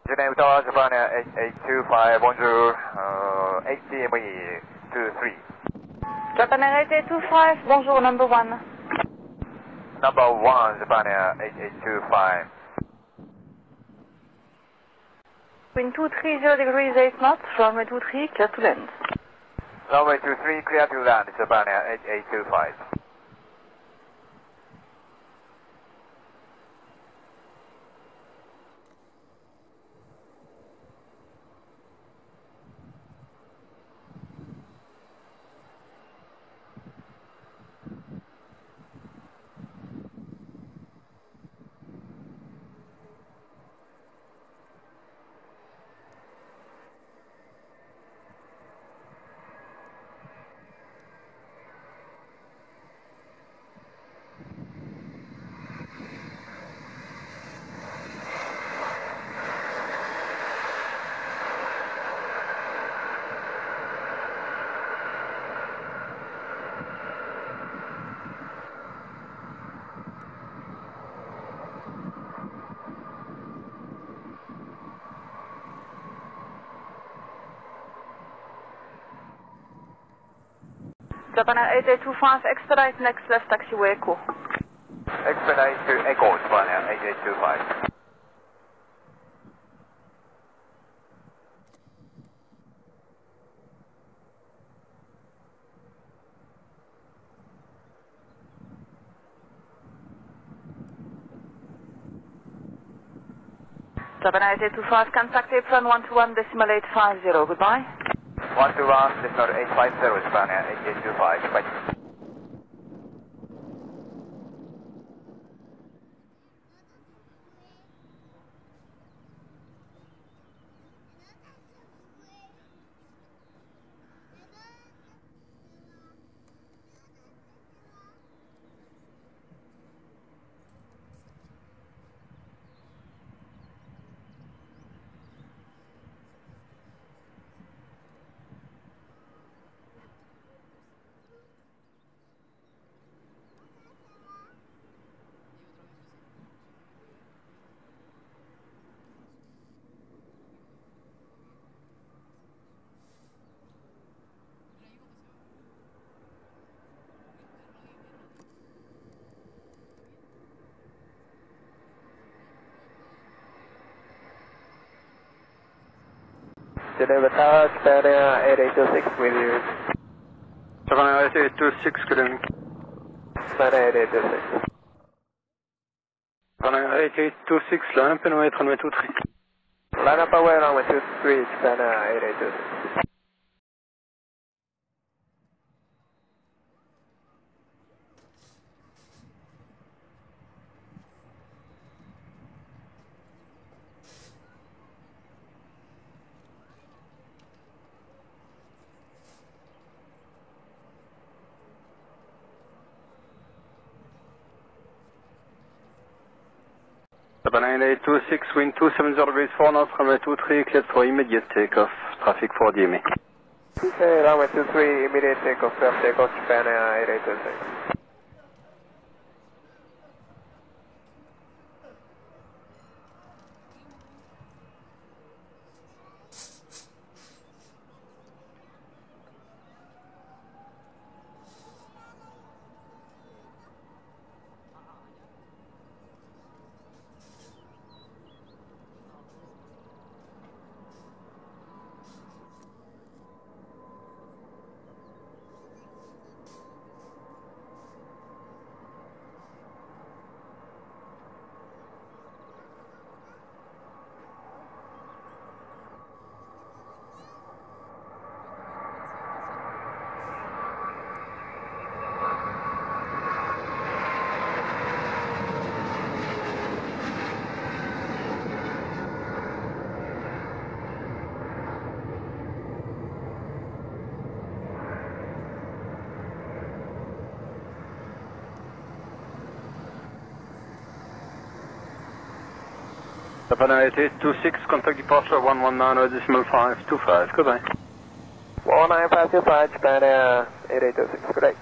Geneva Tower, Japan Air 8825, bonjour, 8DME 23. Japan Air 8825, bonjour, number 1. Number 1, Japan Air 8825. Wind 230 degrees 8 knots, runway 23, clear to land. Runway 23, clear to land, Japan Air 8825. Japan Air 8825, expedite next left taxiway Echo. Expedite to Echo, Japan Air 8825. Japan Air 8825, contact apron 121.850, goodbye. 121.850, Japan Air 8825, goodbye. Geneva Tower, Japan Air 8826 with you. Japan Air 8826, good evening. Japan Air 8826. Japan Air 8826, line up and wait, runway 23. Line up away, runway 23, Japan Air 8826. Japan Air 826, wind 270 degrees 4 knots, runway 23, cleared for immediate takeoff, traffic 4 DME. Okay, runway 23, immediate takeoff, takeoff, Japan Air 8826. Japan Air 8826, contact departure 119.525, goodbye. 19525, Japan Air 8826, good day.